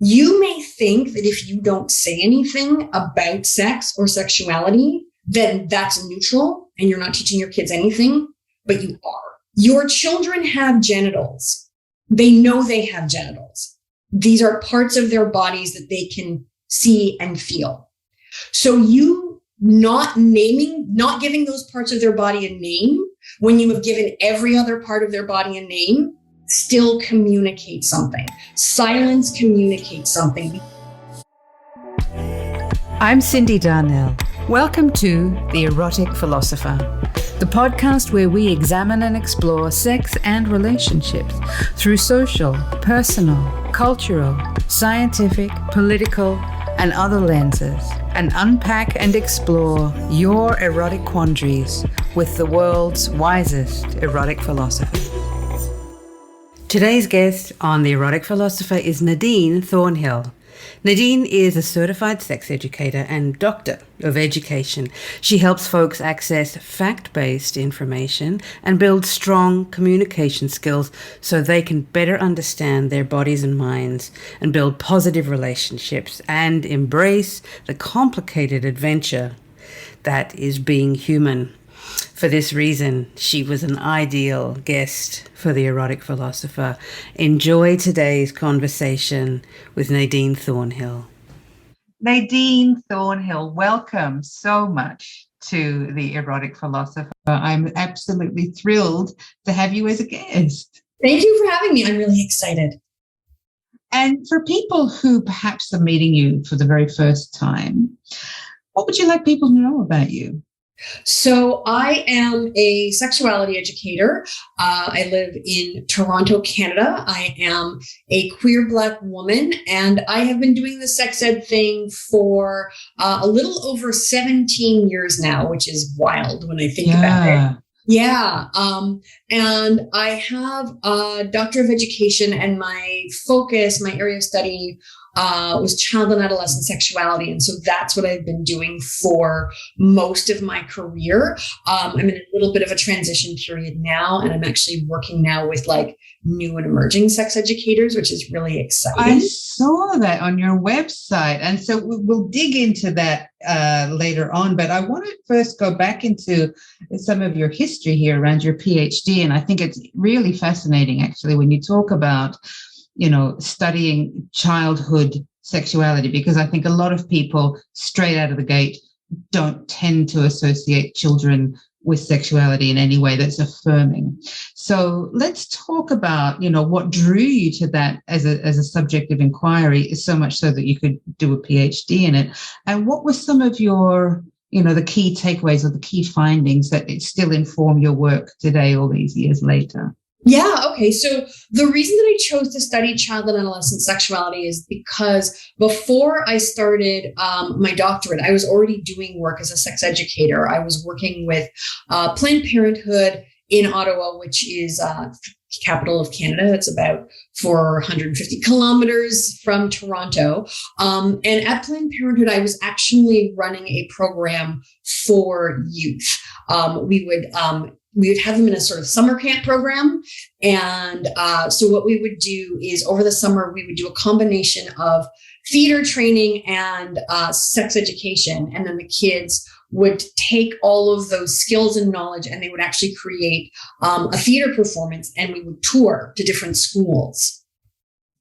You may think that if you don't say anything about sex or sexuality, then that's neutral and you're not teaching your kids anything, but you are. Your children have genitals. They know they have genitals. These are parts of their bodies that they can see and feel. So you not giving those parts of their body a name when you have given every other part of their body a name still communicates something. Silence communicates something. I'm Cindy Darnell. Welcome to The Erotic Philosopher, the podcast where we examine and explore sex and relationships through social, personal, cultural, scientific, political, and other lenses, and unpack and explore your erotic quandaries with the world's wisest erotic philosophers. Today's guest on The Erotic Philosopher is Nadine Thornhill. Nadine is a certified sex educator and doctor of education. She helps folks access fact-based information and build strong communication skills so they can better understand their bodies and minds and build positive relationships and embrace the complicated adventure that is being human. For this reason, she was an ideal guest for The Erotic Philosopher. Enjoy today's conversation with Nadine Thornhill. Nadine Thornhill, welcome so much to The Erotic Philosopher. I'm absolutely thrilled to have you as a guest. Thank you for having me. I'm really excited. And for people who perhaps are meeting you for the very first time, what would you like people to know about you? So I am a sexuality educator. I live in Toronto, Canada. I am a queer Black woman, and I have been doing the sex ed thing for a little over 17 years now, which is wild when I think about it. Yeah. And I have a doctor of education, and my focus, my area of study was child and adolescent sexuality. And so that's what I've been doing for most of my career. I'm in a little bit of a transition period now, and I'm actually working now with like new and emerging sex educators, which is really exciting. I saw that on your website. And so we'll dig into that later on. But I want to first go back into some of your history here around your PhD. And I think it's really fascinating, actually, when you talk about studying childhood sexuality, because I think a lot of people straight out of the gate don't tend to associate children with sexuality in any way that's affirming. So let's talk about, what drew you to that as a subject of inquiry, so much so that you could do a PhD in it. And what were some of your, the key takeaways or the key findings that still inform your work today, all these years later? Yeah. Okay. So the reason that I chose to study child and adolescent sexuality is because before I started my doctorate, I was already doing work as a sex educator. I was working with Planned Parenthood in Ottawa, which is capital of Canada. It's about 450 kilometers from Toronto. And at Planned Parenthood, I was actually running a program for youth. We would have them in a sort of summer camp program. And so what we would do is over the summer, we would do a combination of theater training and sex education. And then the kids would take all of those skills and knowledge, and they would actually create a theater performance, and we would tour to different schools.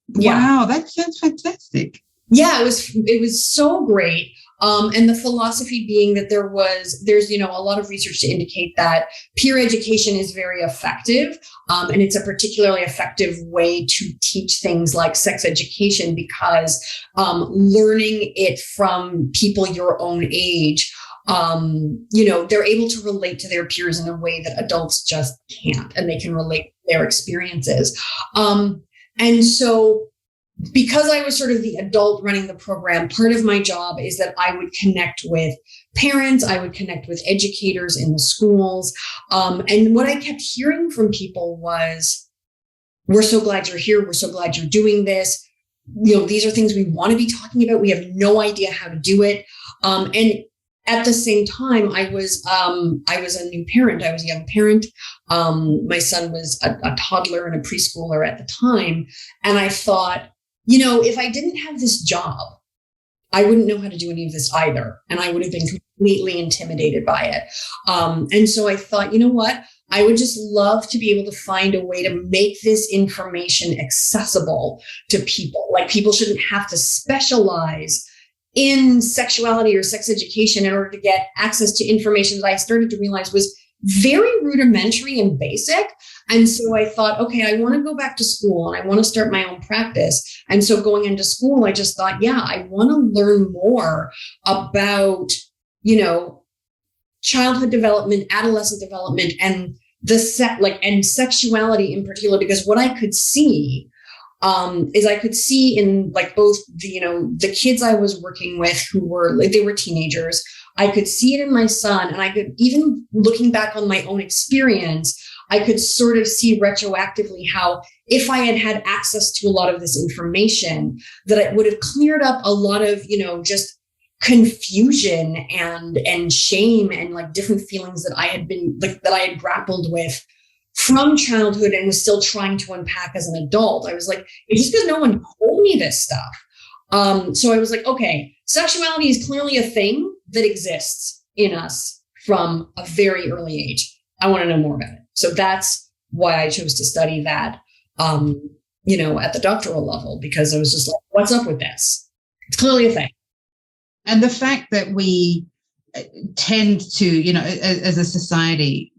Wow, that sounds fantastic. Yeah, it was so great. And the philosophy being that there's a lot of research to indicate that peer education is very effective. And it's a particularly effective way to teach things like sex education, because learning it from people your own age, they're able to relate to their peers in a way that adults just can't, and they can relate their experiences. And so because I was sort of the adult running the program, part of my job is that I would connect with parents, I would connect with educators in the schools. And what I kept hearing from people was, we're so glad you're here. We're so glad you're doing this. These are things we want to be talking about. We have no idea how to do it. And at the same time, I was a new parent. I was a young parent. My son was a toddler and a preschooler at the time. And I thought, if I didn't have this job, I wouldn't know how to do any of this either. And I would have been completely intimidated by it. And so I thought, you know what? I would just love to be able to find a way to make this information accessible to people. Like, people shouldn't have to specialize in sexuality or sex education in order to get access to information that I started to realize was very rudimentary and basic. And so I thought, okay, I want to go back to school and I want to start my own practice. And so going into school, I just thought, yeah, I want to learn more about, childhood development, adolescent development, and and sexuality in particular, because what I could see is I could see in like both the kids I was working with who were they were teenagers. I could see it in my son, and I could, even looking back on my own experience, I could sort of see retroactively how if I had had access to a lot of this information, that it would have cleared up a lot of, just confusion and shame and like different feelings that I had grappled with from childhood and was still trying to unpack as an adult. I was like, it's just because no one told me this stuff. So I was like, okay, sexuality is clearly a thing that exists in us from a very early age. I want to know more about it. So that's why I chose to study that, at the doctoral level, because I was just like, what's up with this? It's clearly a thing. And the fact that we tend to, as a society,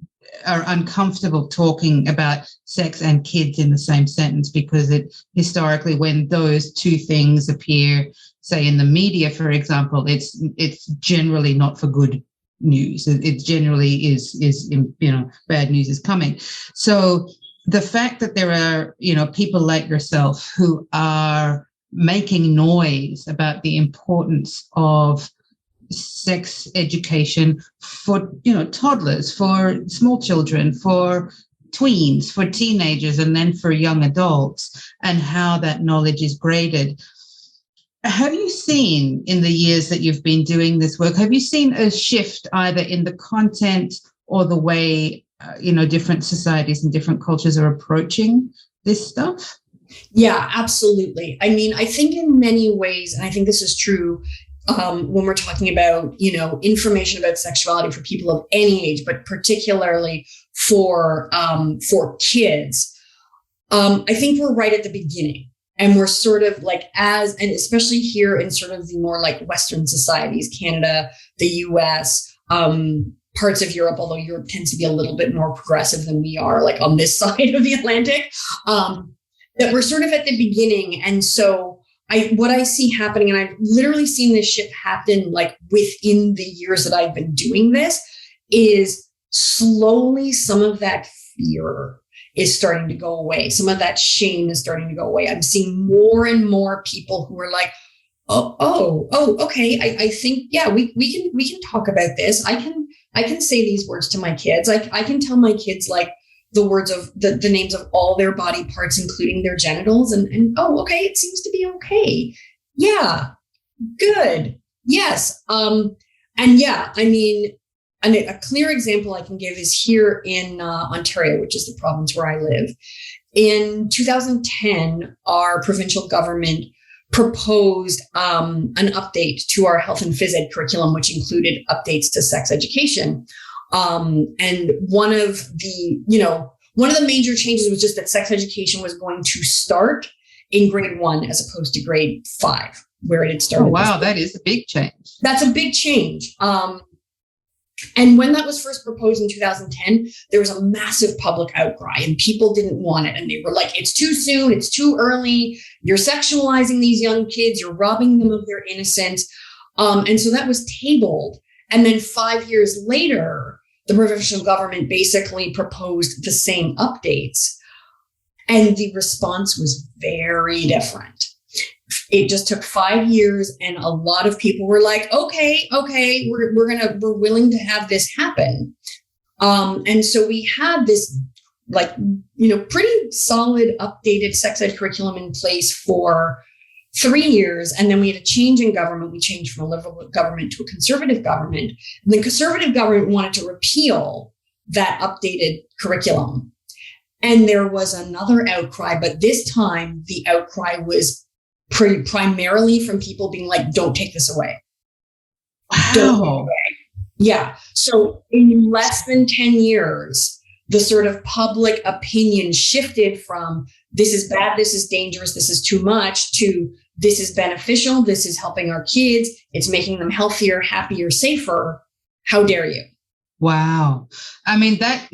are uncomfortable talking about sex and kids in the same sentence, because it historically, when those two things appear, say in the media, for example, it's generally not for good news. It generally is bad news is coming. So the fact that there are people like yourself who are making noise about the importance of sex education for toddlers, for small children, for tweens, for teenagers, and then for young adults, and how that knowledge is graded. Have you seen, in the years that you've been doing this work, have you seen a shift either in the content or the way different societies and different cultures are approaching this stuff? Yeah, absolutely. I mean, I think in many ways, and I think this is true when we're talking about, information about sexuality for people of any age, but particularly for kids, I think we're right at the beginning. And we're sort of like and especially here in sort of the more like Western societies, Canada, the US, parts of Europe, although Europe tends to be a little bit more progressive than we are, like on this side of the Atlantic, that we're sort of at the beginning. And so what I see happening, and I've literally seen this shift happen like within the years that I've been doing this, is slowly some of that fear is starting to go away. Some of that shame is starting to go away. I'm seeing more and more people who are like, oh, okay. I think, yeah, we can talk about this. I can say these words to my kids. I can tell my kids like the words of the names of all their body parts, including their genitals. And okay, it seems to be okay. Yeah, good. Yes. And yeah, I mean, and a clear example I can give is here in Ontario, which is the province where I live. In 2010, our provincial government proposed an update to our health and phys ed curriculum, which included updates to sex education. And one of the major changes was just that sex education was going to start in grade 1 as opposed to grade 5, where it had started. Oh, wow, that is a big change. That's a big change. And when that was first proposed in 2010, there was a massive public outcry and people didn't want it. And they were like, it's too soon. It's too early. You're sexualizing these young kids. You're robbing them of their innocence. And so that was tabled. And then 5 years later, the provincial government basically proposed the same updates. And the response was very different. It just took 5 years, and a lot of people were like, okay, we're willing to have this happen. And so we had this pretty solid updated sex ed curriculum in place for 3 years. And then we had a change in government. We changed from a liberal government to a conservative government. And the conservative government wanted to repeal that updated curriculum. And there was another outcry, but this time the outcry was primarily from people being like, don't take this away. Wow. Don't take it away. Yeah. So in less than 10 years, the sort of public opinion shifted from this is bad, this is dangerous, this is too much, to this is beneficial, this is helping our kids, it's making them healthier, happier, safer. How dare you? Wow. I mean, that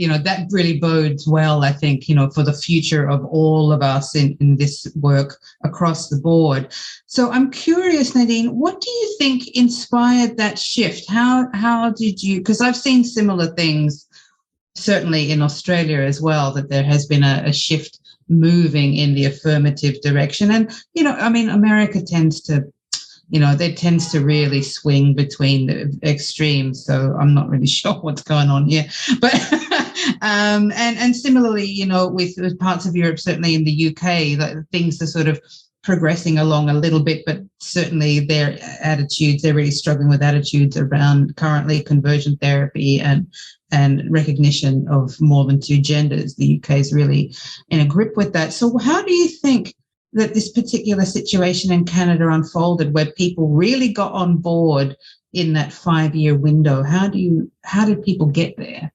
really bodes well, I think, for the future of all of us in this work across the board. So I'm curious, Nadine, what do you think inspired that shift? How did you, because I've seen similar things, certainly in Australia as well, that there has been a shift moving in the affirmative direction. And, America tends to really swing between the extremes. So I'm not really sure what's going on here. But and similarly, with parts of Europe, certainly in the UK, that things are sort of progressing along a little bit, but certainly they're really struggling with attitudes around currently conversion therapy and recognition of more than two genders. The UK is really in a grip with that. So how do you think that this particular situation in Canada unfolded, where people really got on board in that 5-year window? How did people get there?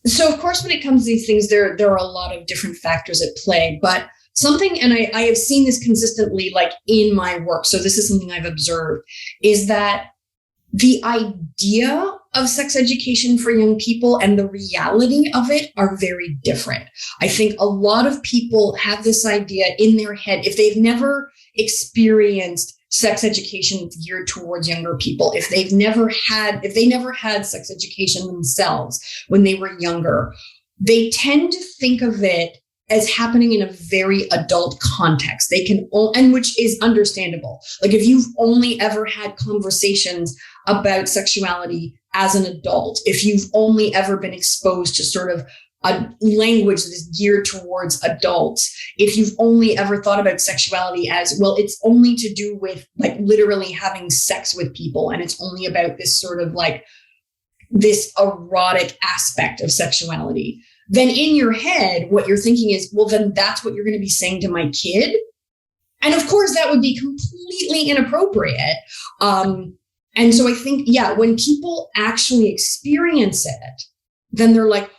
So, of course, when it comes to these things, there are a lot of different factors at play, but something, and I have seen this consistently, like in my work, so this is something I've observed, is that the idea of sex education for young people and the reality of it are very different. I think a lot of people have this idea in their head, if they've never experienced sex education geared towards younger people, if they never had sex education themselves when they were younger, they tend to think of it as happening in a very adult context. And which is understandable. Like if you've only ever had conversations about sexuality as an adult, if you've only ever been exposed to sort of a language that is geared towards adults, if you've only ever thought about sexuality as, well, it's only to do with like literally having sex with people, and it's only about this sort of like this erotic aspect of sexuality, then in your head, what you're thinking is, well, then that's what you're going to be saying to my kid. And of course, that would be completely inappropriate. And so I think, when people actually experience it, then they're like,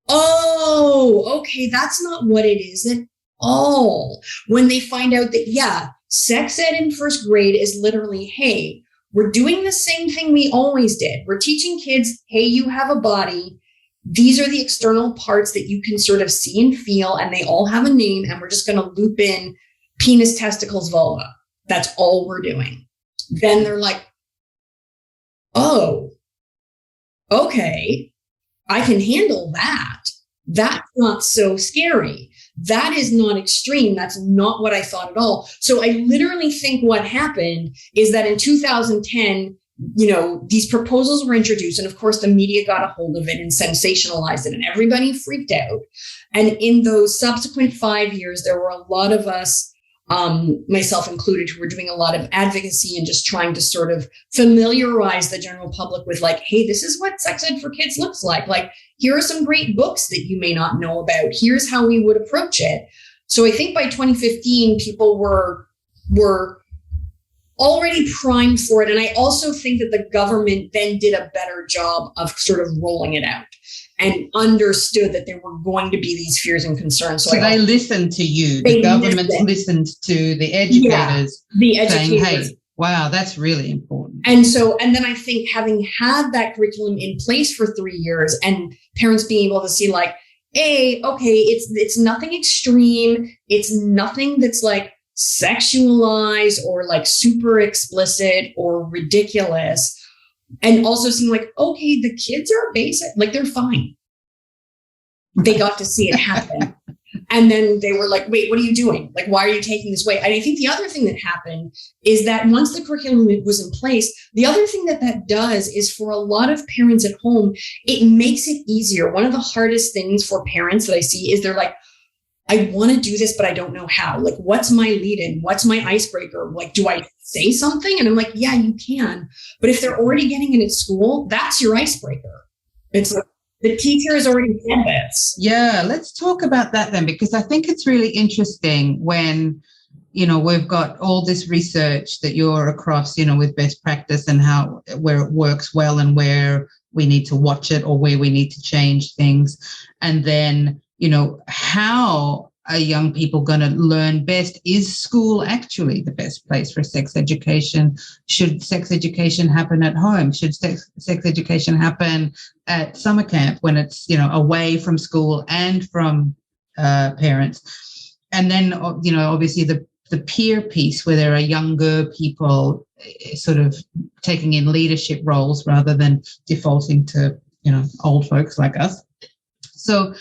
oh, okay, that's not what it is at all. When they find out that, sex ed in first grade is literally, hey, we're doing the same thing we always did. We're teaching kids, hey, you have a body. These are the external parts that you can sort of see and feel, and they all have a name, and we're just going to loop in penis, testicles, vulva. That's all we're doing. Then they're like, oh, okay, I can handle that. That's not so scary. That is not extreme. That's not what I thought at all. So I literally think what happened is that in 2010, these proposals were introduced, and of course the media got a hold of it and sensationalized it, and everybody freaked out. And in those subsequent 5 years, there were a lot of us, myself included, who were doing a lot of advocacy and just trying to sort of familiarize the general public with like, hey, this is what sex ed for kids looks like. Like, here are some great books that you may not know about. Here's how we would approach it. So I think by 2015, people were already primed for it. And I also think that the government then did a better job of sort of rolling it out and understood that there were going to be these fears and concerns. So they listened to you. The government listened to the educators, saying, hey, wow, that's really important. And then I think having had that curriculum in place for 3 years and parents being able to see like, hey, okay, it's nothing extreme. It's nothing that's like sexualized or like super explicit or ridiculous. And also seeing like, okay, the kids are basic, like they're fine. They got to see it happen. And then they were like, wait, what are you doing? Like, why are you taking this way? And I think the other thing that happened is that once the curriculum was in place, the other thing that does is for a lot of parents at home, it makes it easier. One of the hardest things for parents that I see is they're like, I want to do this, but I don't know how. Like, what's my lead in? What's my icebreaker? Like, do I say something? And I'm like, yeah, you can. But if they're already getting it at school, that's your icebreaker. It's like, the teacher has already said this. Yeah, let's talk about that then, because I think it's really interesting when, we've got all this research that you're across, with best practice and where it works well and where we need to watch it or where we need to change things. And then, how are young people going to learn best? Is school actually the best place for sex education? Should sex education happen at home? Should sex education happen at summer camp when it's, away from school and from parents? And then, obviously the peer piece where there are younger people sort of taking in leadership roles rather than defaulting to, old folks like us. So,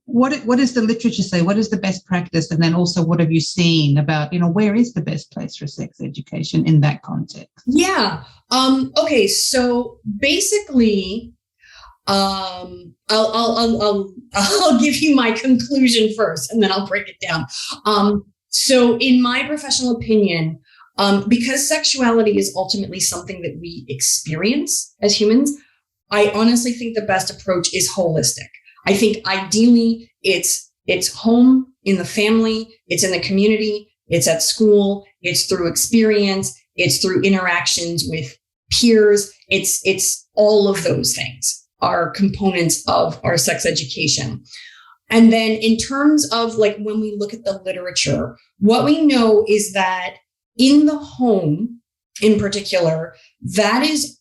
what does the literature say? What is the best practice? And then also, what have you seen about, where is the best place for sex education in that context? Yeah. Okay. So basically, I'll give you my conclusion first, and then I'll break it down. So in my professional opinion, because sexuality is ultimately something that we experience as humans, I honestly think the best approach is holistic. I think ideally it's home, in the family, it's in the community, it's at school, it's through experience, it's through interactions with peers. It's all of those things are components of our sex education. And then in terms of when we look at the literature, what we know is that in the home in particular, that is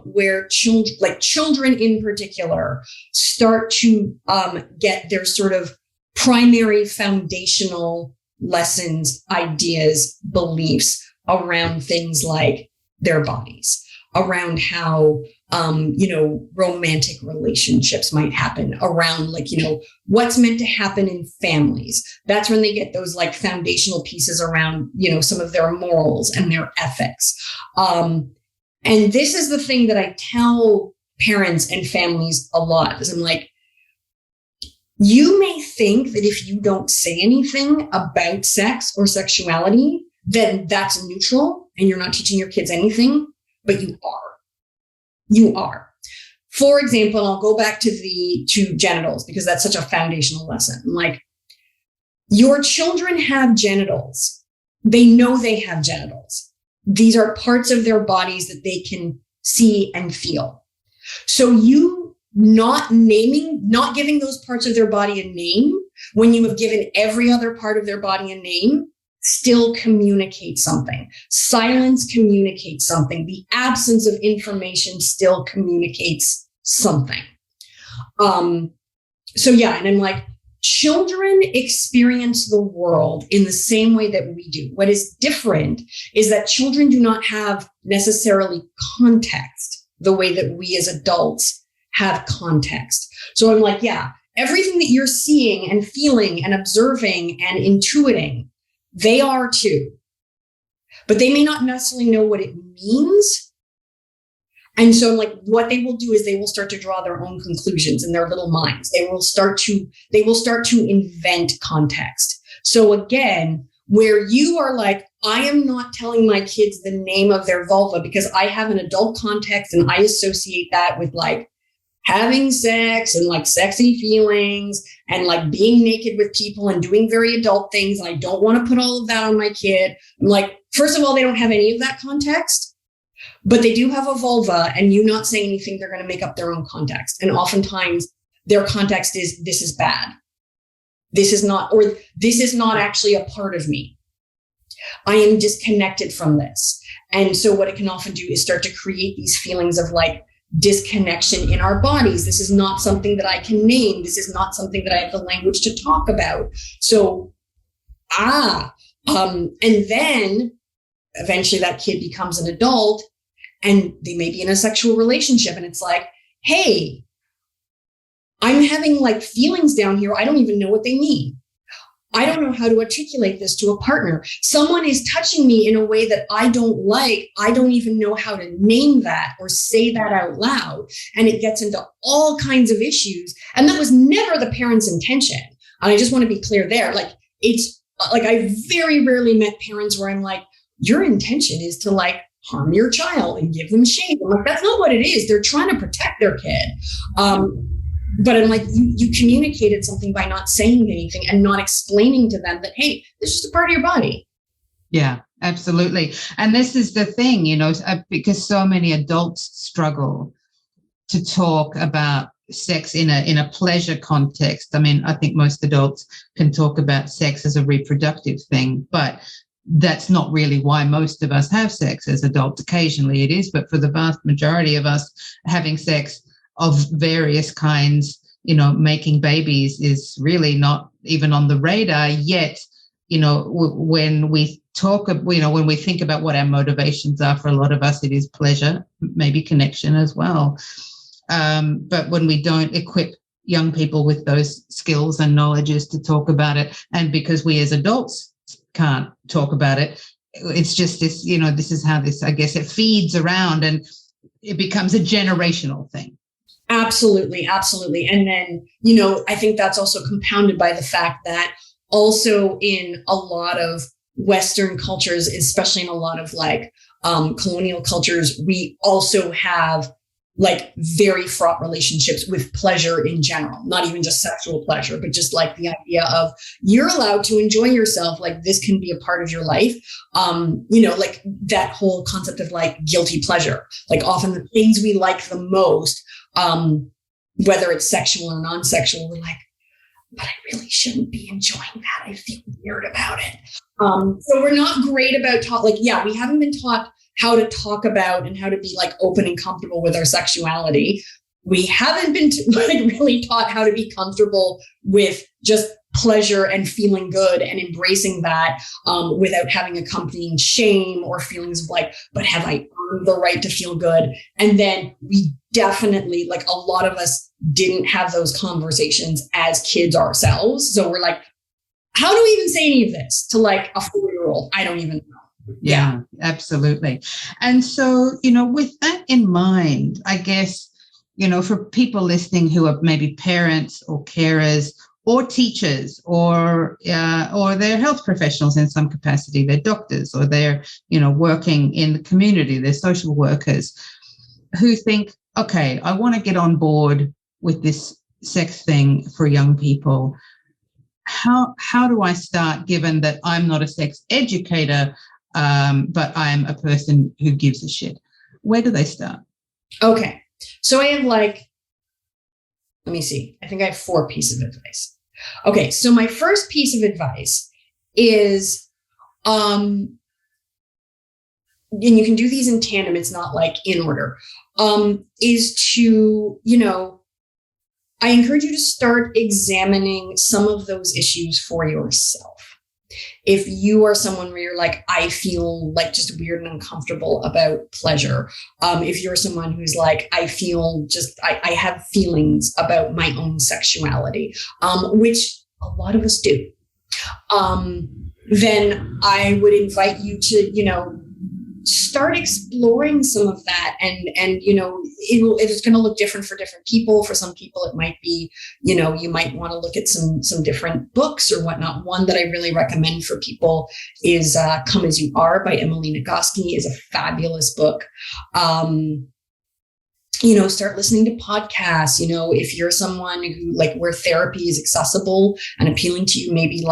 where children in particular start to get their sort of primary foundational lessons, ideas, beliefs around things like their bodies, around how romantic relationships might happen, around what's meant to happen in families. That's when they get those foundational pieces around, some of their morals and their ethics. And this is the thing that I tell parents and families a lot, is I'm like, you may think that if you don't say anything about sex or sexuality, then that's neutral and you're not teaching your kids anything, but you are. You are. For example, I'll go back to genitals because that's such a foundational lesson. Your children have genitals. They know they have genitals. These are parts of their bodies that they can see and feel. So you not giving those parts of their body a name when you have given every other part of their body a name still communicates something. Silence communicates something. The absence of information still communicates something. So yeah, and I'm like, children experience the world in the same way that we do. What is different is that children do not have necessarily context the way that we as adults have context. So I'm like, yeah, everything that you're seeing and feeling and observing and intuiting, they are too. But they may not necessarily know what it means. And so what they will do is they will start to draw their own conclusions in their little minds. They will start to invent context. So again, where you are like, I am not telling my kids the name of their vulva because I have an adult context and I associate that with having sex and sexy feelings and being naked with people and doing very adult things. And I don't want to put all of that on my kid. I'm first of all, they don't have any of that context. But they do have a vulva, and you not saying anything, they're going to make up their own context. And oftentimes their context is, this is bad. This is not actually a part of me. I am disconnected from this. And so what it can often do is start to create these feelings of disconnection in our bodies. This is not something that I can name. This is not something that I have the language to talk about. So, and then eventually that kid becomes an adult and they may be in a sexual relationship. And it's hey, I'm having feelings down here. I don't even know what they mean. I don't know how to articulate this to a partner. Someone is touching me in a way that I don't like. I don't even know how to name that or say that out loud. And it gets into all kinds of issues. And that was never the parent's intention. And I just want to be clear there. I very rarely met parents where I'm your intention is to harm your child and give them shame. That's not what it is. They're trying to protect their kid. But I'm like, you communicated something by not saying anything and not explaining to them that, hey, this is just a part of your body. Yeah, absolutely. And this is the thing, because so many adults struggle to talk about sex in a pleasure context. I mean, I think most adults can talk about sex as a reproductive thing, but that's not really why most of us have sex as adults. Occasionally it is, but for the vast majority of us, having sex of various kinds, making babies is really not even on the radar yet. When we talk, when we think about what our motivations are, for a lot of us, it is pleasure, maybe connection as well. But when we don't equip young people with those skills and knowledges to talk about it, and because we as adults can't talk about it, it's just this, this is how this, I guess, it feeds around and it becomes a generational thing. Absolutely. Absolutely. And then, I think that's also compounded by the fact that also in a lot of Western cultures, especially in a lot of colonial cultures, we also have very fraught relationships with pleasure in general, not even just sexual pleasure, but just the idea of you're allowed to enjoy yourself. This can be a part of your life. That whole concept of guilty pleasure, often the things we like the most, whether it's sexual or non-sexual, we're like, but I really shouldn't be enjoying that. I feel weird about it. So we're not great about we haven't been taught how to talk about and how to be open and comfortable with our sexuality. We haven't been really taught how to be comfortable with just pleasure and feeling good and embracing that without having accompanying shame or feelings of but have I earned the right to feel good? And then we definitely, a lot of us didn't have those conversations as kids ourselves. So we're how do we even say any of this to a 4-year-old? I don't even know. Yeah, absolutely. And so, with that in mind, I guess, for people listening who are maybe parents or carers or teachers or they're health professionals in some capacity, they're doctors or they're, working in the community, they're social workers who think, okay, I want to get on board with this sex thing for young people. How do I start, given that I'm not a sex educator, but I'm a person who gives a shit? Where do they start? Okay. So I have let me see. I think I have 4 pieces of advice. Okay. So my first piece of advice is, and you can do these in tandem. It's not in order, is to, I encourage you to start examining some of those issues for yourself. If you are someone where you're I feel just weird and uncomfortable about pleasure. If you're someone who's I feel I have feelings about my own sexuality, which a lot of us do, then I would invite you to, start exploring some of that. And it's going to look different for different people. For some people, it might be, you might want to look at some different books or whatnot. One that I really recommend for people is Come As You Are by Emily Nagoski. Is a fabulous book. Start listening to podcasts. If you're someone who where therapy is accessible and appealing to you, maybe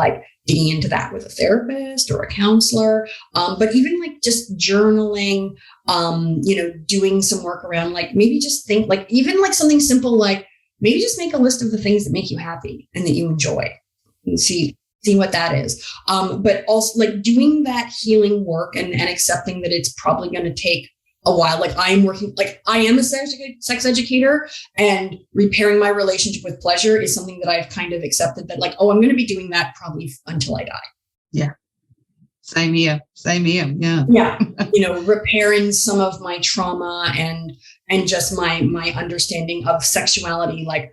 digging into that with a therapist or a counselor. But even just journaling, doing some work around maybe just think even something simple, maybe just make a list of the things that make you happy and that you enjoy and see what that is. But also doing that healing work and accepting that it's probably going to take a while. I'm working, I am a sex educator, and repairing my relationship with pleasure is something that I've kind of accepted that I'm going to be doing that probably until I die. Yeah. Same here. Yeah. Yeah. Repairing some of my trauma and just my understanding of sexuality. I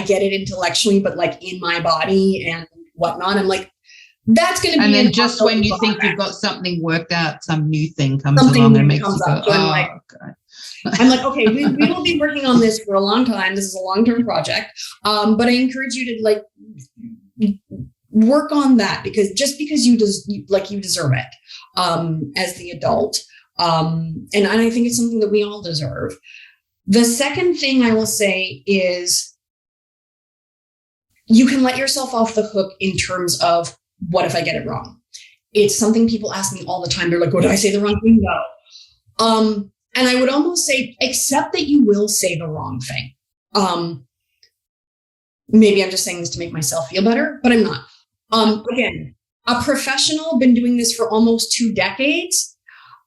get it intellectually, but in my body and whatnot, I'm that's going to be. And then just when you think you've got something worked out, some new thing comes along and makes you go, oh, God. I'm okay, we will be working on this for a long time. This is a long-term project. But I encourage you to work on that because you deserve it as the adult. And I think it's something that we all deserve. The second thing I will say is you can let yourself off the hook in terms of, what if I get it wrong? It's something people ask me all the time. They're like, "Would I say the wrong thing?" No. And I would almost say, accept that you will say the wrong thing. Maybe I'm just saying this to make myself feel better, but I'm not. Again, a professional, been doing this for almost 2 decades.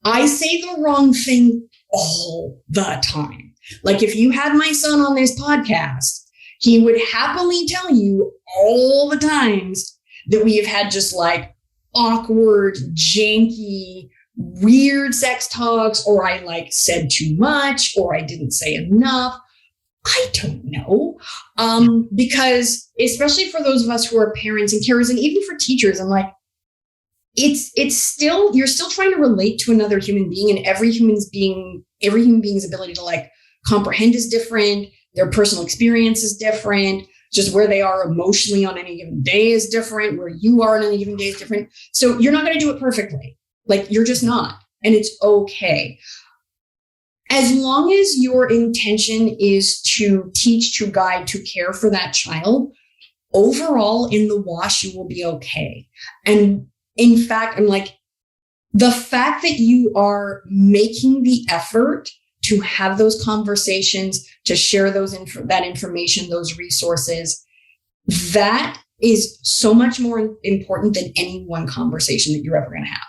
I say the wrong thing all the time. Like, if you had my son on this podcast, he would happily tell you all the times that we have had just like awkward, janky, weird sex talks, or I like said too much, or I didn't say enough. I don't know. Because especially for those of us who are parents and carers, and even for teachers, I'm like, it's still, you're still trying to relate to another human being, and every human being's ability to like comprehend is different. Their personal experience is different. Just where they are emotionally on any given day is different. Where you are on any given day is different. So you're not going to do it perfectly. Like, you're just not. And it's okay. As long as your intention is to teach, to guide, to care for that child, overall in the wash, you will be okay. And in fact, I'm like, the fact that you are making the effort to have those conversations, to share that information, those resources, that is so much more important than any one conversation that you're ever going to have.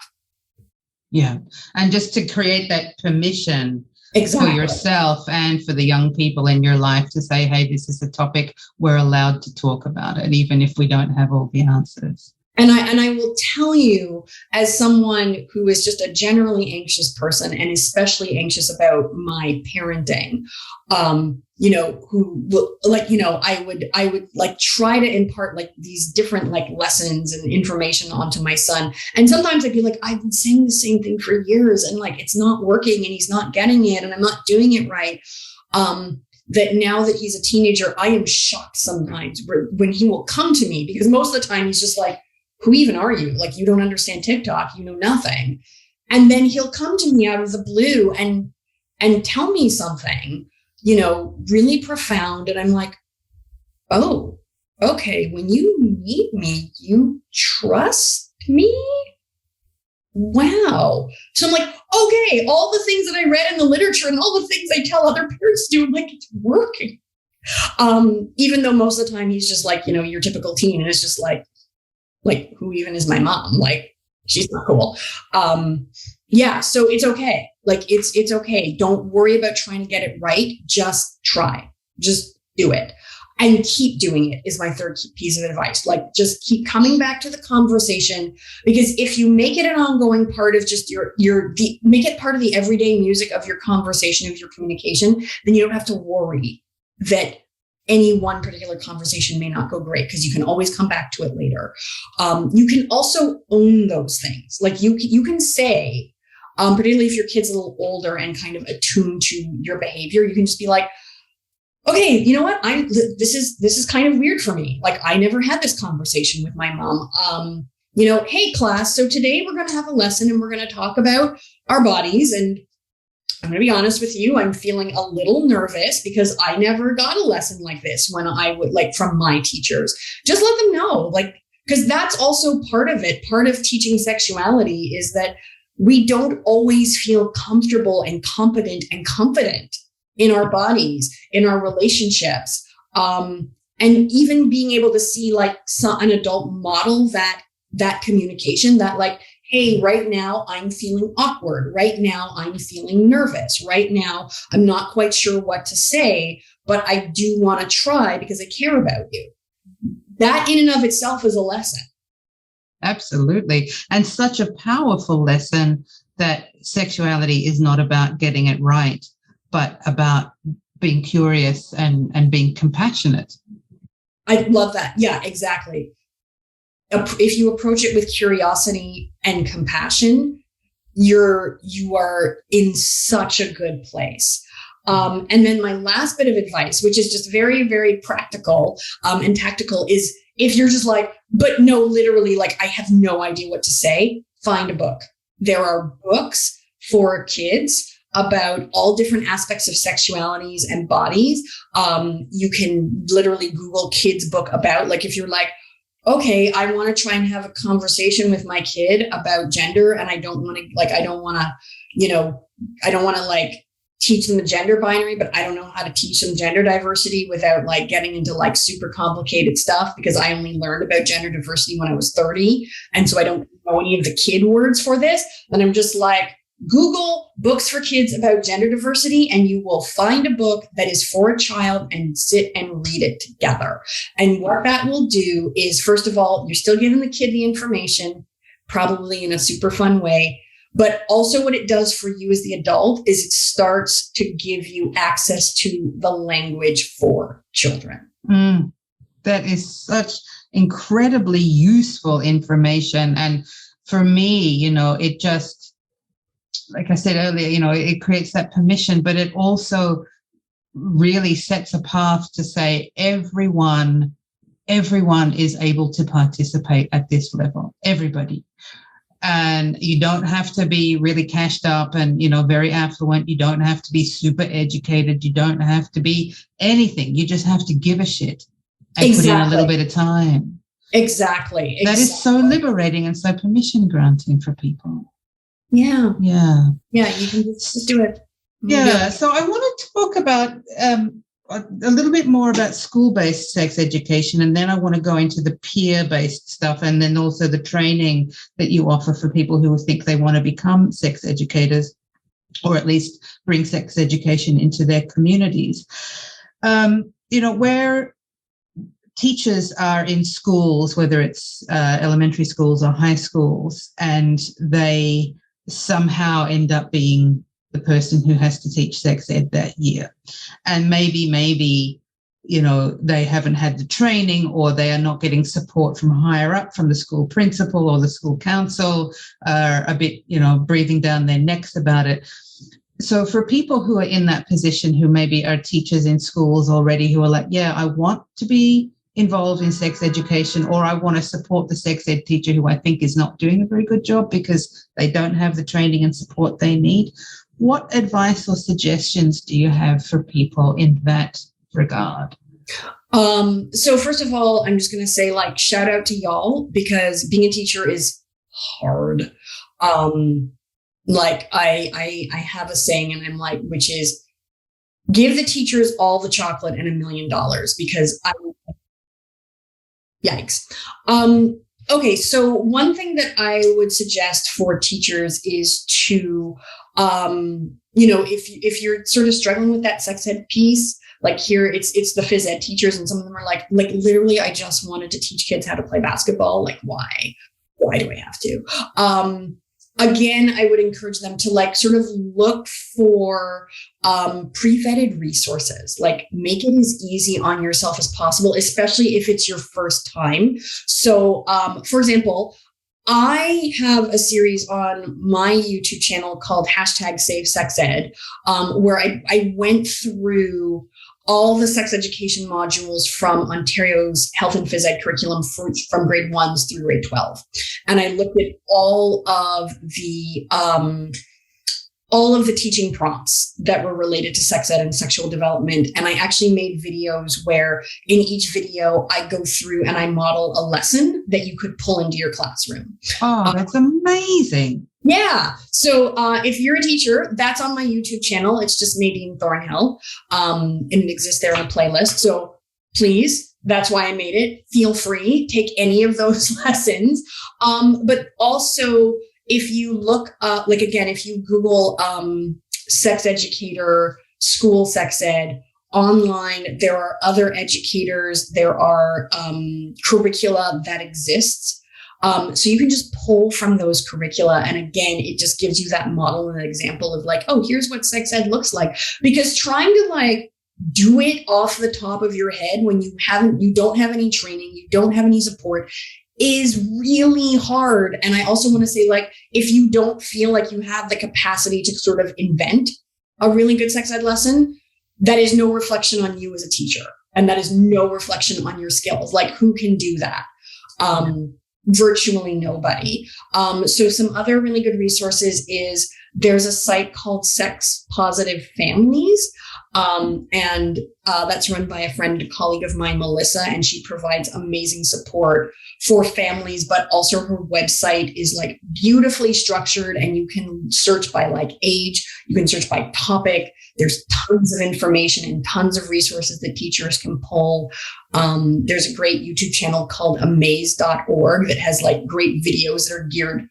Yeah. And just to create that permission exactly. for yourself and for the young people in your life to say, hey, this is a topic, we're allowed to talk about it, even if we don't have all the answers. And I will tell you, as someone who is just a generally anxious person, and especially anxious about my parenting, who will like, I would like try to impart like these different like lessons and information onto my son. And sometimes I'd be like, I've been saying the same thing for years, and like, it's not working, and he's not getting it, and I'm not doing it right. That now that he's a teenager, I am shocked sometimes when he will come to me, because most of the time he's just like, who even are you? Like, you don't understand TikTok, you know nothing. And then he'll come to me out of the blue and tell me something, really profound. And I'm like, oh, okay. When you need me, you trust me? Wow. So I'm like, okay, all the things that I read in the literature and all the things I tell other parents do, I'm like, it's working. Even though most of the time he's just like, your typical teen, and it's just like, who even is my mom? Like, she's not cool. So it's okay. Like, it's okay. Don't worry about trying to get it right. Just try. Just do it. And keep doing it is my third piece of advice. Like, just keep coming back to the conversation, because if you make it an ongoing part of just make it part of the everyday music of your conversation, of your communication, then you don't have to worry that any one particular conversation may not go great, because you can always come back to it later. You can also own those things. Like, you can say, particularly if your kid's a little older and kind of attuned to your behavior, you can just be like, okay, you know what? This is kind of weird for me. Like, I never had this conversation with my mom. Hey class, so today we're going to have a lesson, and we're going to talk about our bodies, and I'm going to be honest with you, I'm feeling a little nervous because I never got a lesson like this when I would, like, from my teachers. Just let them know, like, because that's also part of it. Part of teaching sexuality is that we don't always feel comfortable and competent and confident in our bodies, in our relationships. And even being able to see like an adult model that communication, that like, hey, right now I'm feeling awkward. Right now I'm feeling nervous. Right now I'm not quite sure what to say, but I do want to try because I care about you. That in and of itself is a lesson. Absolutely. And such a powerful lesson that sexuality is not about getting it right, but about being curious and being compassionate. I love that. Yeah, exactly. If you approach it with curiosity and compassion, you are in such a good place. And then my last bit of advice, which is just very, very practical and tactical, is if you're just like, but no, literally, like, I have no idea what to say, find a book. There are books for kids about all different aspects of sexualities and bodies. You can literally Google kids book about, like, if you're like, okay, I want to try and have a conversation with my kid about gender, and I don't want to like teach them the gender binary, but I don't know how to teach them gender diversity without like getting into like super complicated stuff, because I only learned about gender diversity when I was 30. And so I don't know any of the kid words for this. And I'm just like, Google books for kids about gender diversity, and you will find a book that is for a child, and sit and read it together. And what that will do is, first of all, you're still giving the kid the information, probably in a super fun way. But also what it does for you as the adult is it starts to give you access to the language for children. That is such incredibly useful information. And for me, it just, like I said earlier, it creates that permission, but it also really sets a path to say everyone is able to participate at this level, everybody. And you don't have to be really cashed up and, very affluent. You don't have to be super educated. You don't have to be anything. You just have to give a shit and put in a little bit of time. Exactly. That is so liberating and so permission granting for people. Yeah. Yeah. Yeah. You can just do it. Yeah. So I want to talk about a little bit more about school-based sex education, and then I want to go into the peer-based stuff, and then also the training that you offer for people who think they want to become sex educators, or at least bring sex education into their communities. Where teachers are in schools, whether it's elementary schools or high schools, and they somehow end up being the person who has to teach sex ed that year. And maybe, they haven't had the training, or they are not getting support from higher up, from the school principal or the school council, are a bit, breathing down their necks about it. So for people who are in that position, who maybe are teachers in schools already, who are like, yeah, I want to be involved in sex education, or I want to support the sex ed teacher who I think is not doing a very good job because they don't have the training and support they need. What advice or suggestions do you have for people in that regard? So first of all, I'm just going to say, like, shout out to y'all, because being a teacher is hard. Like I have a saying, and I'm like, which is, give the teachers all the chocolate and $1 million, because yikes. Okay, so one thing that I would suggest for teachers is to, if you're sort of struggling with that sex ed piece, like here it's the phys ed teachers, and some of them are like literally, I just wanted to teach kids how to play basketball. Like, why do I have to? Again, I would encourage them to like sort of look for pre-vetted resources, like make it as easy on yourself as possible, especially if it's your first time. So, for example, I have a series on my YouTube channel called #SaveSexEd, where I went through all the sex education modules from Ontario's health and phys ed curriculum from grade 1s through grade 12. And I looked at all of the teaching prompts that were related to sex ed and sexual development. And I actually made videos where in each video I go through and I model a lesson that you could pull into your classroom. Oh, that's amazing. Yeah. So if you're a teacher, that's on my YouTube channel. It's just Nadine Thornhill. And it exists there on a playlist. So please, that's why I made it. Feel free, take any of those lessons. But also, if you look up, like, again, if you Google sex educator, school sex ed, online, there are other educators, there are curricula that exists. So you can just pull from those curricula. And again, it just gives you that model and an example of like, oh, here's what sex ed looks like. Because trying to like do it off the top of your head when you don't have any training, you don't have any support, is really hard. And I also want to say, like, if you don't feel like you have the capacity to sort of invent a really good sex ed lesson, that is no reflection on you as a teacher. And that is no reflection on your skills. Like, who can do that? Virtually nobody. So some other really good resources is There's a site called Sex Positive Families. And that's run by a friend, a colleague of mine, Melissa, and she provides amazing support for families, but also her website is like beautifully structured, and you can search by like age, you can search by topic. There's tons of information and tons of resources that teachers can pull. There's a great YouTube channel called amaze.org that has like great videos that are geared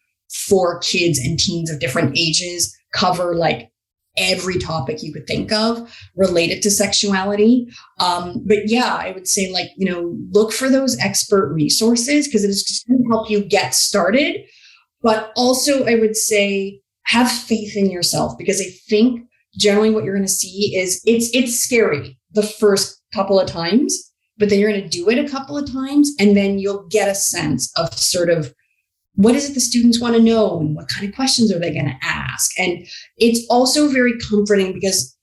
for kids and teens of different ages, cover like every topic you could think of related to sexuality. But yeah, I would say like, look for those expert resources because it's just going to help you get started. But also I would say have faith in yourself, because I think generally what you're going to see is it's scary the first couple of times, but then you're going to do it a couple of times and then you'll get a sense of sort of what is it the students want to know and what kind of questions are they going to ask? And it's also very comforting because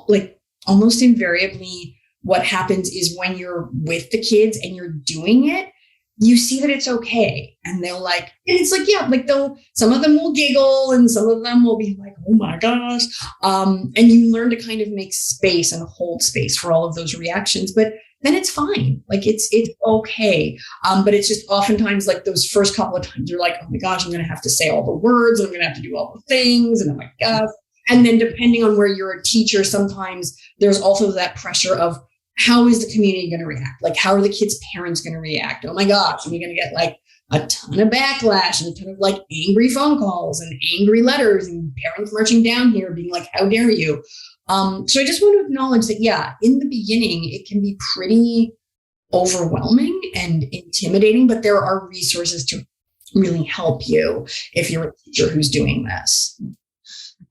like almost invariably what happens is when you're with the kids and you're doing it, you see that it's okay. And they'll like, and it's like, yeah, like some of them will giggle and some of them will be like, oh my gosh. And you learn to kind of make space and hold space for all of those reactions, but then it's fine. Like it's okay. But it's just oftentimes like those first couple of times you're like, oh my gosh, I'm going to have to say all the words. And I'm going to have to do all the things. And oh my gosh. And then depending on where you're a teacher, sometimes there's also that pressure of how is the community going to react? Like, how are the kids' parents going to react? Oh my gosh, are we going to get like a ton of backlash and a ton of like angry phone calls and angry letters and parents marching down here being like, how dare you? So I just want to acknowledge that, yeah, in the beginning, it can be pretty overwhelming and intimidating, but there are resources to really help you if you're a teacher who's doing this.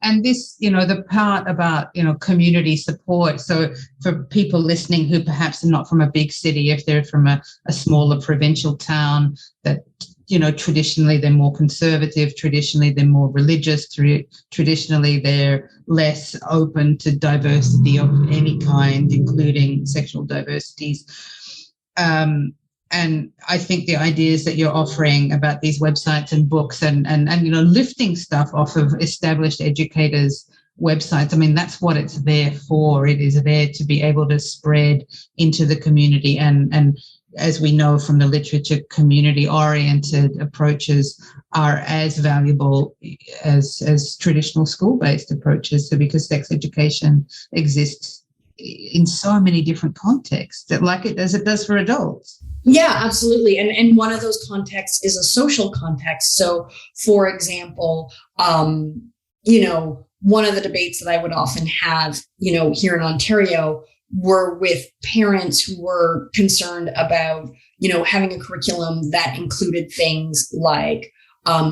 And this, the part about, community support. So for people listening who perhaps are not from a big city, if they're from a smaller provincial town that, traditionally they're more conservative, traditionally they're more religious, traditionally they're less open to diversity of any kind, including sexual diversities. And I think the ideas that you're offering about these websites and books and lifting stuff off of established educators' websites, I mean, that's what it's there for. It is there to be able to spread into the community. And as we know from the literature, community-oriented approaches are as valuable as traditional school-based approaches. So because sex education exists in so many different contexts, like it does for adults. Yeah, absolutely. And one of those contexts is a social context. So, for example, one of the debates that I would often have, here in Ontario were with parents who were concerned about, having a curriculum that included things like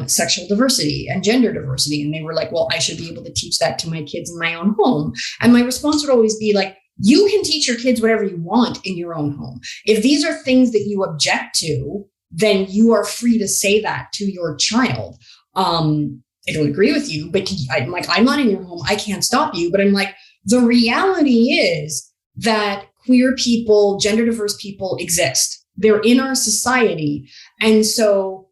sexual diversity and gender diversity. And they were like, well, I should be able to teach that to my kids in my own home. And my response would always be like, you can teach your kids whatever you want in your own home. If these are things that you object to, then you are free to say that to your child. I don't agree with you, but I'm not in your home. I can't stop you. But I'm like, the reality is that queer people, gender diverse people exist. They're in our society. And so,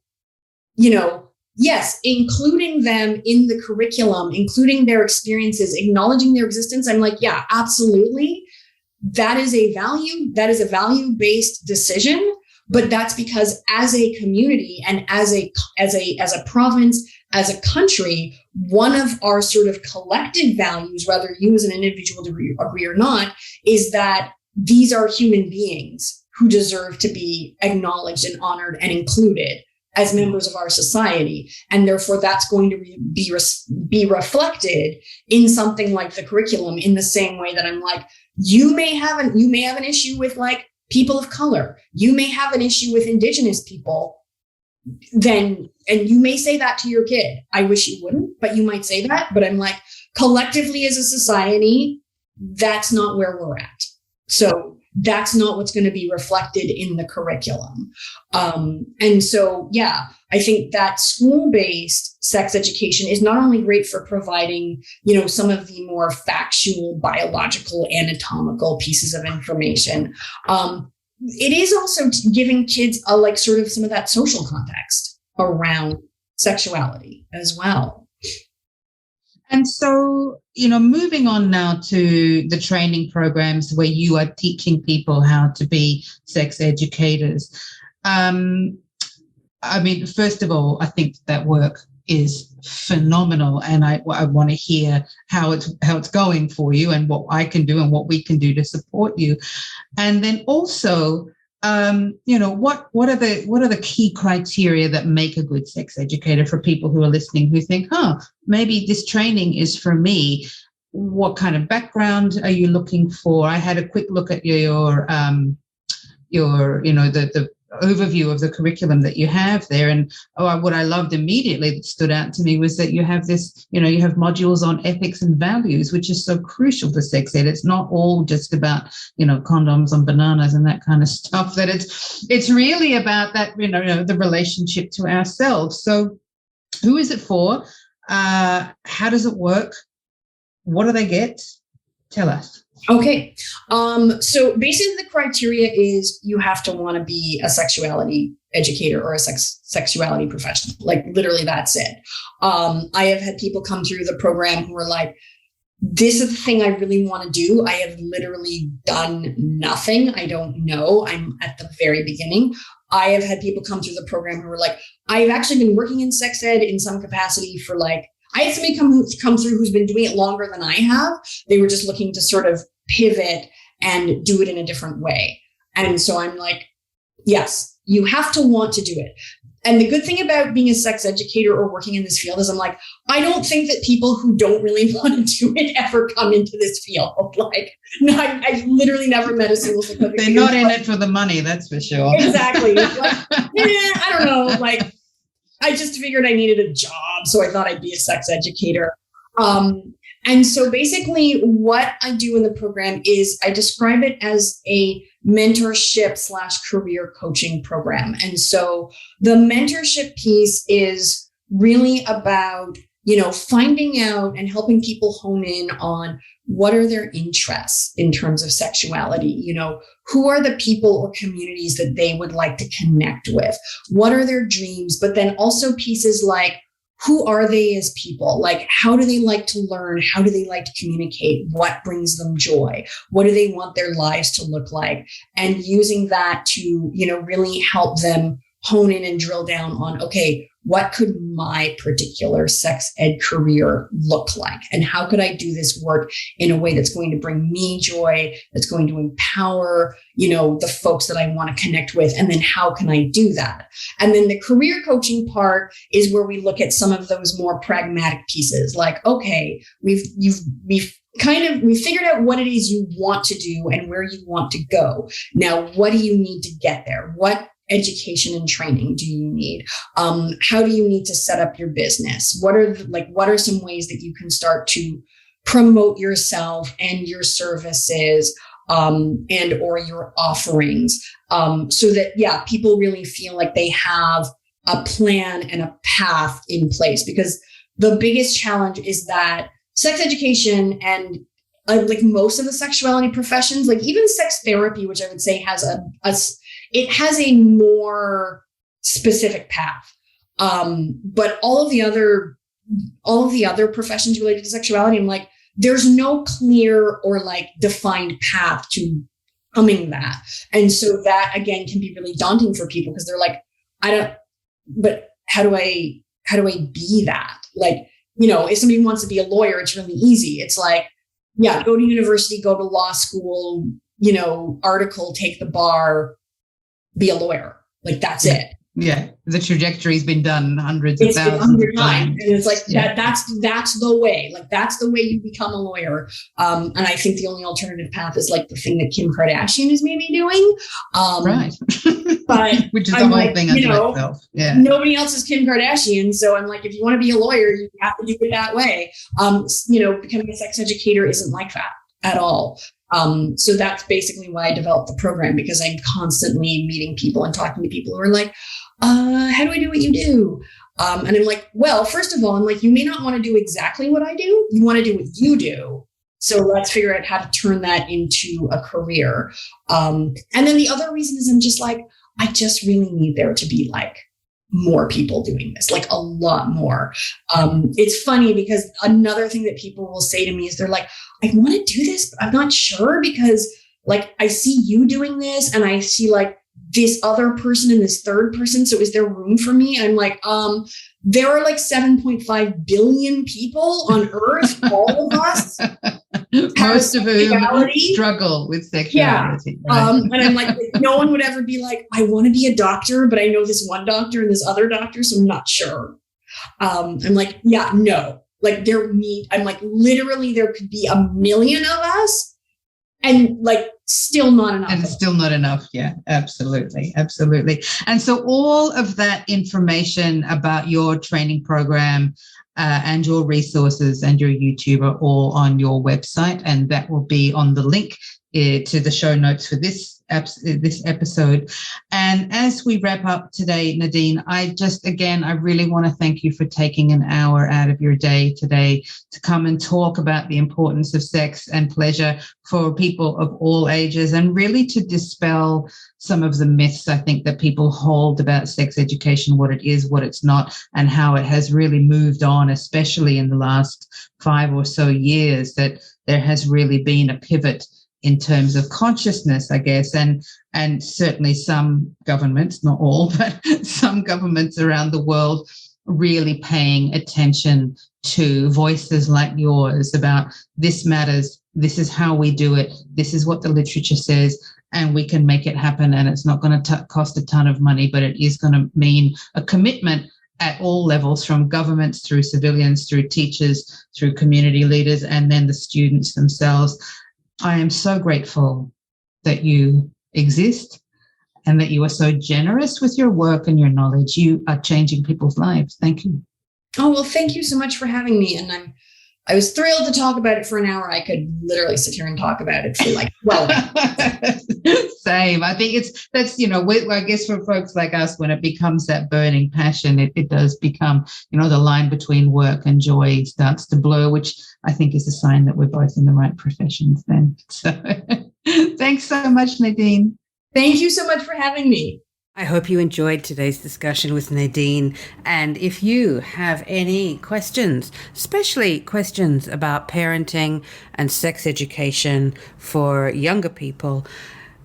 yes, including them in the curriculum, including their experiences, acknowledging their existence. I'm like, yeah, absolutely. That is a value-based decision. But that's because as a community and as a province, as a country, one of our sort of collective values, whether you as an individual agree or not, is that these are human beings who deserve to be acknowledged and honored and included as members of our society. And therefore that's going to be reflected in something like the curriculum, in the same way that I'm like, you may have an issue with like people of color. You may have an issue with Indigenous people. And you may say that to your kid. I wish you wouldn't, but you might say that. But I'm like, collectively as a society, that's not where we're at. So that's not what's going to be reflected in the curriculum. And so, yeah, I think that school-based sex education is not only great for providing, some of the more factual, biological, anatomical pieces of information. It is also giving kids sort of some of that social context around sexuality as well. And so, moving on now to the training programs where you are teaching people how to be sex educators. First of all, I think that work is phenomenal, and I want to hear how it's going for you and what I can do and what we can do to support you. And then also, what are the key criteria that make a good sex educator for people who are listening who think, maybe this training is for me? What kind of background are you looking for? I had a quick look at your the overview of the curriculum that you have there. And what I loved immediately that stood out to me was that you have this, you have modules on ethics and values, which is so crucial for sex ed. It's not all just about, condoms and bananas and that kind of stuff, that it's really about that, the relationship to ourselves. So who is it for? How does it work? What do they get? Tell us. Okay. So basically the criteria is you have to want to be a sexuality educator or a sexuality professional. Like literally that's it. I have had people come through the program who are like, this is the thing I really want to do. I have literally done nothing. I don't know. I'm at the very beginning. I have had people come through the program who are like, I've actually been working in sex ed in some capacity for I had somebody come through who's been doing it longer than I have. They were just looking to sort of pivot and do it in a different way. And so I'm like, yes, you have to want to do it. And the good thing about being a sex educator or working in this field is I'm like, I don't think that people who don't really want to do it ever come into this field. No, I literally never met a single sex educator. They're not in it for the money, that's for sure. Exactly. I don't know. I just figured I needed a job, so I thought I'd be a sex educator. And so basically what I do in the program is I describe it as a mentorship / career coaching program. And so the mentorship piece is really about, finding out and helping people hone in on what are their interests in terms of sexuality, who are the people or communities that they would like to connect with? What are their dreams? But then also pieces like, who are they as people? How do they like to learn? How do they like to communicate? What brings them joy? What do they want their lives to look like? And using that to, really help them hone in and drill down on, okay, what could my particular sex ed career look like? And how could I do this work in a way that's going to bring me joy, that's going to empower, the folks that I want to connect with? And then how can I do that? And then the career coaching part is where we look at some of those more pragmatic pieces. Okay, we've figured out what it is you want to do and where you want to go. Now, what do you need to get there? What education and training do you need? How do you need to set up your business? What are some ways that you can start to promote yourself and your services and or your offerings so that, people really feel like they have a plan and a path in place? Because the biggest challenge is that sex education and most of the sexuality professions, even sex therapy, which I would say has it has a more specific path. But all of the other professions related to sexuality, I'm like, there's no clear or defined path to becoming that. And so that again can be really daunting for people because they're like, but how do I be that? If somebody wants to be a lawyer, it's really easy. It's go to university, go to law school, article, take the bar, be a lawyer. That's it. Yeah. The trajectory's been done hundreds of thousands of times. And it's that's the way. That's the way you become a lawyer. And I think the only alternative path is the thing that Kim Kardashian is maybe doing. Right. But which is the whole thing unto itself. Yeah. Nobody else is Kim Kardashian. So I'm if you want to be a lawyer, you have to do it that way. Becoming a sex educator isn't like that at all. So that's basically why I developed the program, because I'm constantly meeting people and talking to people who are like, how do I do what you do? And I'm like, well, first of all, you may not want to do exactly what I do. You want to do what you do. So let's figure out how to turn that into a career. And then the other reason is I'm just I just really need there to be more people doing this, like a lot more. It's funny because another thing that people will say to me is they're like, I want to do this, but I'm not sure because like I see you doing this and I see like this other person and this third person. So is there room for me? I'm like, there are like 7.5 billion people on Earth, all of us. Most of whom struggle with sexuality. Yeah. Right? And I'm like, no one would ever be like, I want to be a doctor, but I know this one doctor and this other doctor, so I'm not sure. I'm like, yeah, no. Like I'm like, literally there could be 1 million of us and like still not enough. And still not enough. Yeah, absolutely. Absolutely. And so all of that information about your training program and your resources and your YouTube are all on your website, and that will be on the link to the show notes for this episode. And as we wrap up today, Nadine, I really want to thank you for taking an hour out of your day today to come and talk about the importance of sex and pleasure for people of all ages, and really to dispel some of the myths I think that people hold about sex education, what it is, what it's not, and how it has really moved on, especially in the last 5 or so years, that there has really been a pivot in terms of consciousness, I guess, and certainly some governments, not all, but some governments around the world really paying attention to voices like yours about this matters, this is how we do it, this is what the literature says, and we can make it happen, and it's not going to cost a ton of money, but it is going to mean a commitment at all levels, from governments through civilians, through teachers, through community leaders, and then the students themselves. I am so grateful that you exist and that you are so generous with your work and your knowledge. You are changing people's lives. Thank you. Oh, well, thank you so much for having me. And I was thrilled to talk about it for an hour. I could literally sit here and talk about it for like, well. Same. I think I guess for folks like us, when it becomes that burning passion, it does become, the line between work and joy starts to blur, which I think is a sign that we're both in the right professions then. So thanks so much, Nadine. Thank you so much for having me. I hope you enjoyed today's discussion with Nadine. And if you have any questions, especially questions about parenting and sex education for younger people,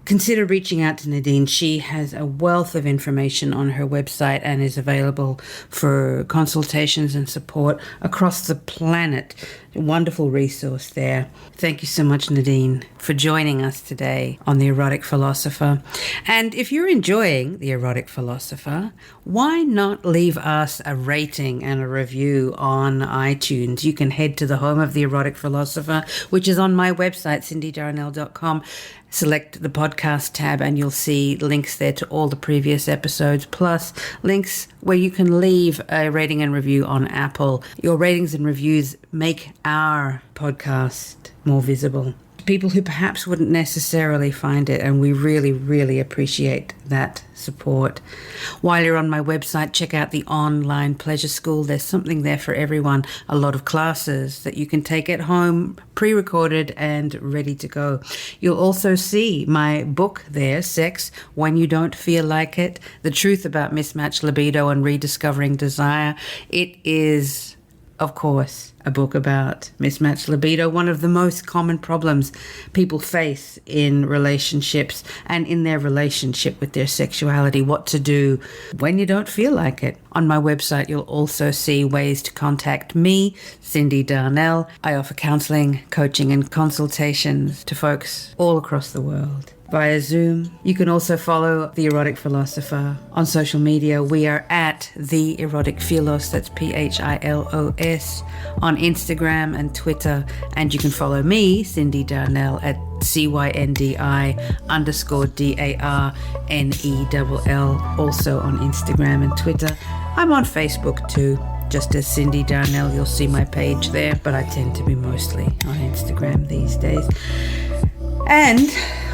consider reaching out to Nadine. She has a wealth of information on her website and is available for consultations and support across the planet. A wonderful resource there. Thank you so much, Nadine, for joining us today on The Erotic Philosopher. And if you're enjoying The Erotic Philosopher, why not leave us a rating and a review on iTunes? You can head to the home of The Erotic Philosopher, which is on my website, cindydarnell.com. Select the podcast tab and you'll see links there to all the previous episodes, plus links where you can leave a rating and review on Apple. Your ratings and reviews make our podcast more visible to people who perhaps wouldn't necessarily find it, and we really, really appreciate that support. While you're on my website, check out the online pleasure school. There's something there for everyone. A lot of classes that you can take at home, pre-recorded and ready to go. You'll also see my book there, Sex When You Don't Feel Like It, The Truth About Mismatched Libido and Rediscovering Desire. It is, of course, a book about mismatched libido, one of the most common problems people face in relationships and in their relationship with their sexuality, what to do when you don't feel like it. On my website, you'll also see ways to contact me, Cindy Darnell. I offer counseling, coaching, and consultations to folks all across the world via Zoom. You can also follow The Erotic Philosopher on social media. We are at The Erotic Philos, that's Philos, on Instagram and Twitter. And you can follow me, Cindy Darnell, at CYNDI_DARNELL, also on Instagram and Twitter. I'm on Facebook too, just as Cindy Darnell. You'll see my page there, but I tend to be mostly on Instagram these days. And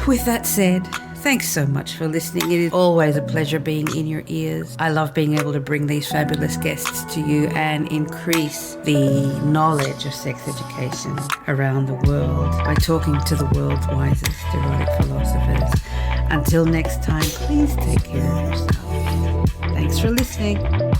with that said, thanks so much for listening. It is always a pleasure being in your ears. I love being able to bring these fabulous guests to you and increase the knowledge of sex education around the world by talking to the world's wisest erotic philosophers. Until next time, please take care of yourself. Thanks for listening.